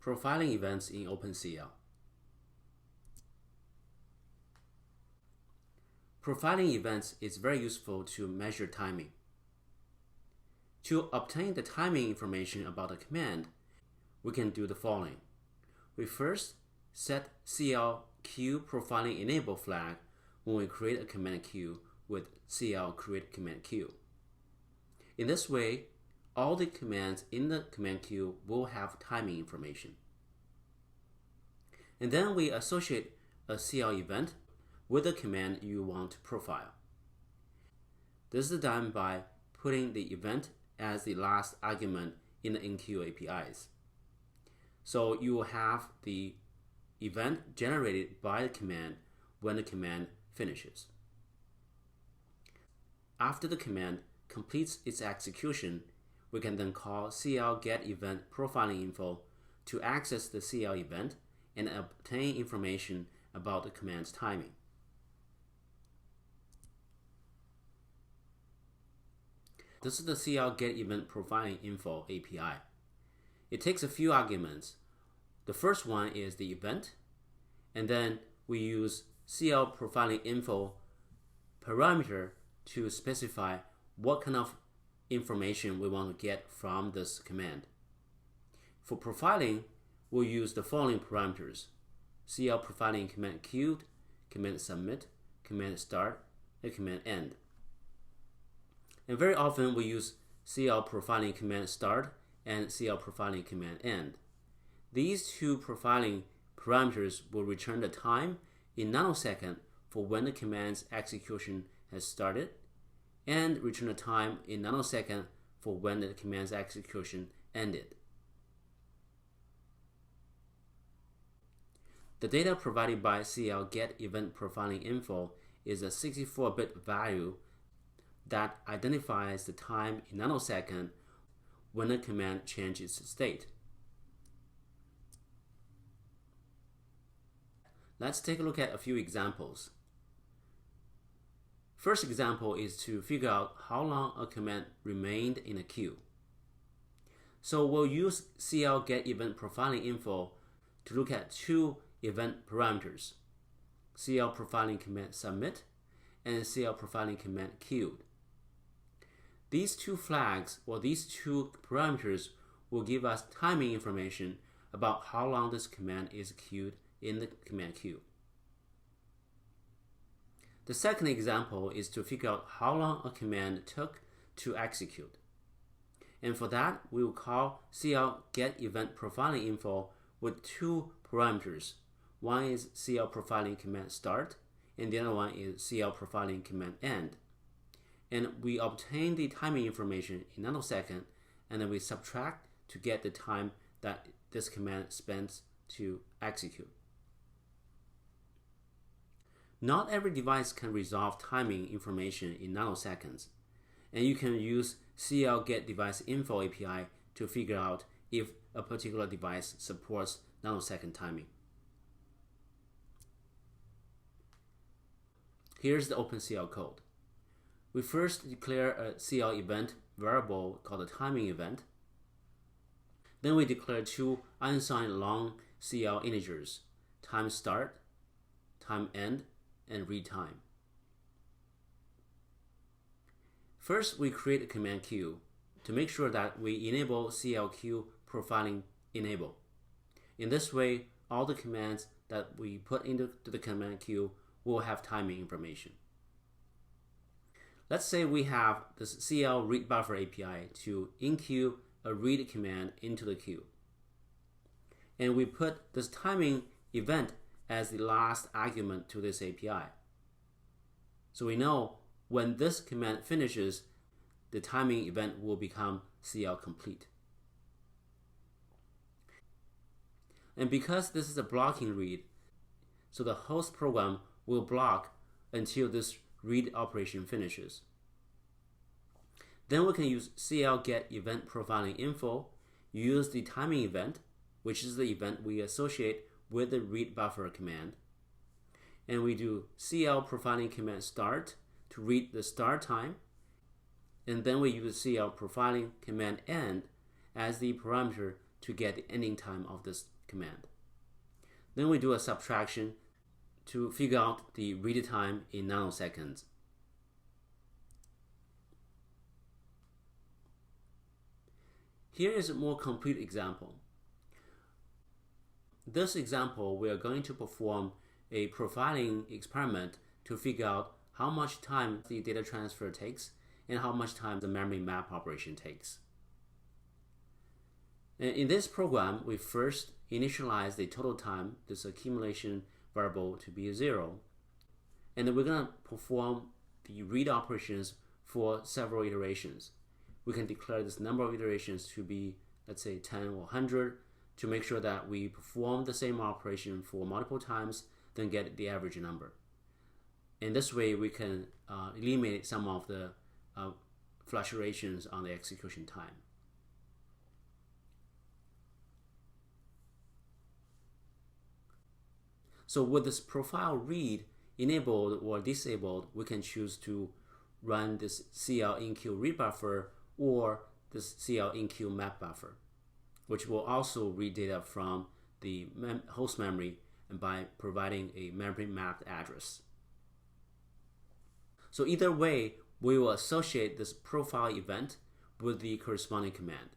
Profiling events in OpenCL. Profiling events is very useful to measure timing. To obtain the timing information about a command, we can do the following. We first set CL queue profiling enable flag when we create a command queue with CL create command queue. In this way, all the commands in the command queue will have timing information. And then we associate a CL event with the command you want to profile. This is done by putting the event as the last argument in the enqueue APIs. So you will have the event generated by the command when the command finishes. After the command completes its execution, we can then call CL get event profiling info to access the CL event and obtain information about the command's timing. This is the CL get event profiling info API. It takes a few arguments. The first one is the event, and then we use CL profiling info parameter to specify what kind of information we want to get from this command. For profiling, we'll use the following parameters: CL profiling command queued, command submit, command start, and command end. And very often we use CL profiling command start and CL profiling command end. These two profiling parameters will return the time in nanosecond for when the command's execution has started, and return the time in nanosecond for when the command's execution ended. The data provided by CL get event profiling info is a 64-bit value that identifies the time in nanosecond when the command changes state. Let's take a look at a few examples. First example is to figure out how long a command remained in a queue. So we'll use CL get event profiling info to look at two event parameters: CL profiling command submit and CL profiling command queued. These two flags, or these two parameters, will give us timing information about how long this command is queued in the command queue. The second example is to figure out how long a command took to execute. And for that, we will call CL get event profiling info with two parameters. One is CL profiling command start, and the other one is CL profiling command end. And we obtain the timing information in nanosecond, and then we subtract to get the time that this command spends to execute. Not every device can resolve timing information in nanoseconds, and you can use CL get device info API to figure out if a particular device supports nanosecond timing. Here's the OpenCL code. We first declare a CL event variable called a timing event. Then we declare two unsigned long CL integers: time start, time end, and read time. First, we create a command queue to make sure that we enable CL queue profiling enable. In this way, all the commands that we put into the command queue will have timing information. Let's say we have this CL read buffer API to enqueue a read command into the queue. And we put this timing event as the last argument to this API. So we know when this command finishes, the timing event will become CL complete. And because this is a blocking read, so the host program will block until this read operation finishes. Then we can use CL get event profiling info, use the timing event, which is the event we associate with the read buffer command, and we do CL profiling command start to read the start time, and then we use CL profiling command end as the parameter to get the ending time of this command. Then we do a subtraction to figure out the read time in nanoseconds. Here is a more complete example. This example, we are going to perform a profiling experiment to figure out how much time the data transfer takes and how much time the memory map operation takes. And in this program, we first initialize the total time, this accumulation variable, to be 0. And then we're going to perform the read operations for several iterations. We can declare this number of iterations to be, let's say, 10 or 100, to make sure that we perform the same operation for multiple times, then get the average number. In this way, we can eliminate some of the fluctuations on the execution time. So with this profile read enabled or disabled, we can choose to run this CL-INQ read buffer or this CL-INQ map buffer, which will also read data from the host memory and by providing a memory mapped address. So either way, we will associate this profile event with the corresponding command.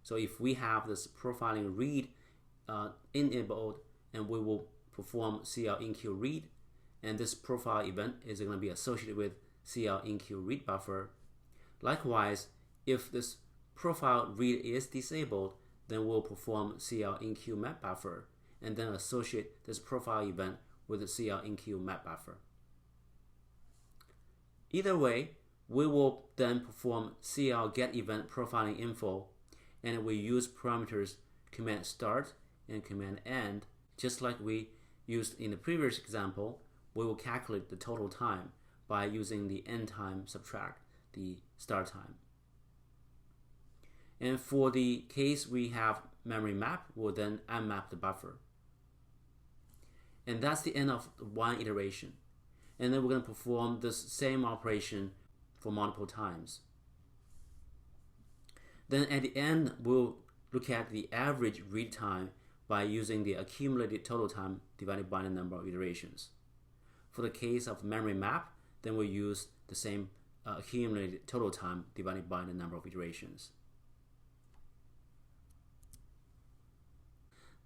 So if we have this profiling read enabled, and we will perform CL-INQ read, and this profile event is going to be associated with CL-INQ read buffer. Likewise, if this profile read is disabled, then we'll perform CL-INQ map buffer and then associate this profile event with the CL-INQ map buffer. Either way, we will then perform CL get event profiling info, and we use parameters command start and command end. Just like we used in the previous example, we will calculate the total time by using the end time subtract the start time. And for the case we have memory map, we'll then unmap the buffer. And that's the end of one iteration. And then we're going to perform this same operation for multiple times. Then at the end, we'll look at the average read time by using the accumulated total time divided by the number of iterations. For the case of memory map, then we'll use the same accumulated total time divided by the number of iterations.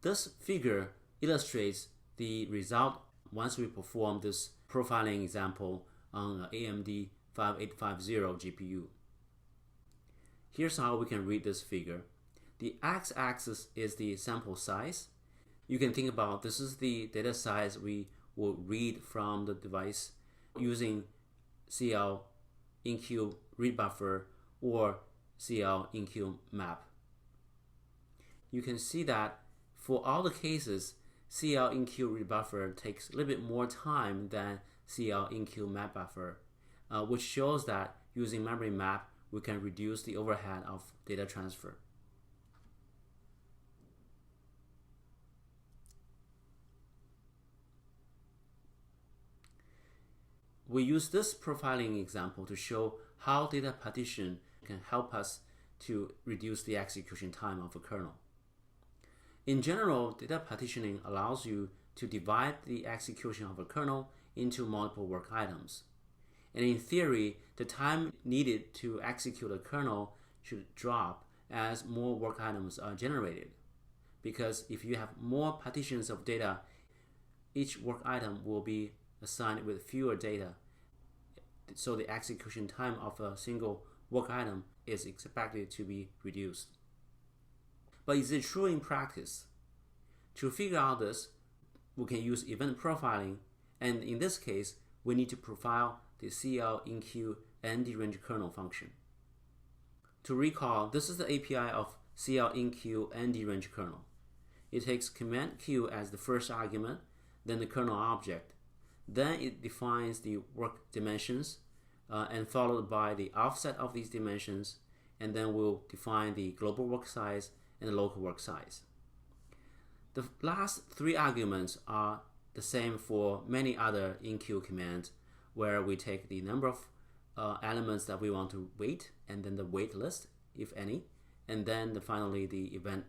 This figure illustrates the result once we perform this profiling example on an AMD 5850 GPU. Here's how we can read this figure. The x-axis is the sample size. You can think about this is the data size we will read from the device using CL-INQ read buffer or CL-INQ map. You can see that for all the cases, CL-INQ read buffer takes a little bit more time than CL-INQ map buffer, which shows that using memory map, we can reduce the overhead of data transfer. We use this profiling example to show how data partition can help us to reduce the execution time of a kernel. In general, data partitioning allows you to divide the execution of a kernel into multiple work items. And in theory, the time needed to execute a kernel should drop as more work items are generated. Because if you have more partitions of data, each work item will be assigned with fewer data. So the execution time of a single work item is expected to be reduced. But is it true in practice? To figure out this, we can use event profiling, and in this case, we need to profile the CL-INQ ND-range kernel function. To recall, this is the API of CL-INQ ND-range kernel. It takes command Q as the first argument, then the kernel object. Then it defines the work dimensions, and followed by the offset of these dimensions, and then we'll define the global work size and the local work size. The last three arguments are the same for many other INQ commands, where we take the number of elements that we want to wait, and then the wait list, if any, and then finally the event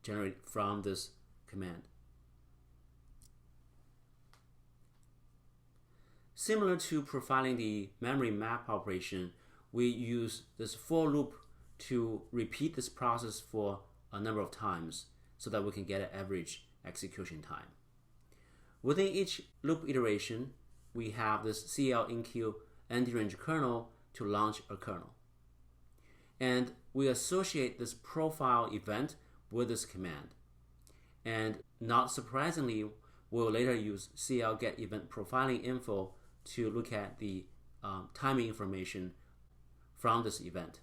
generated from this command. Similar to profiling the memory map operation, we use this for loop to repeat this process for a number of times so that we can get an average execution time. Within each loop iteration, we have this CL enqueue ND-range kernel to launch a kernel. And we associate this profile event with this command. And not surprisingly, we'll later use CL get event profiling info to look at the timing information from this event.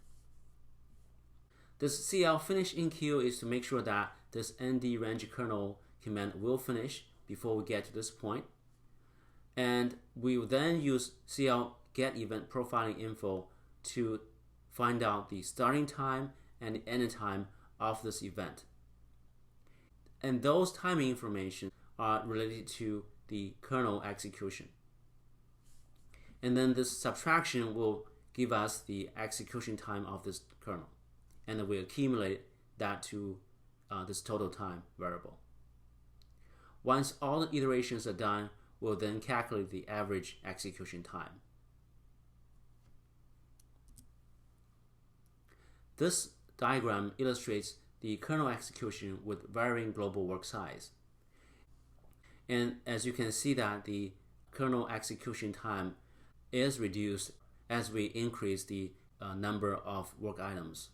This CL finish enqueue is to make sure that this ND-range kernel command will finish before we get to this point. And we will then use CL get event profiling info to find out the starting time and the ending time of this event. And those timing information are related to the kernel execution. And then this subtraction will give us the execution time of this kernel. And then we accumulate that to this total time variable. Once all the iterations are done, we'll then calculate the average execution time. This diagram illustrates the kernel execution with varying global work size. And as you can see that the kernel execution time is reduced as we increase the number of work items.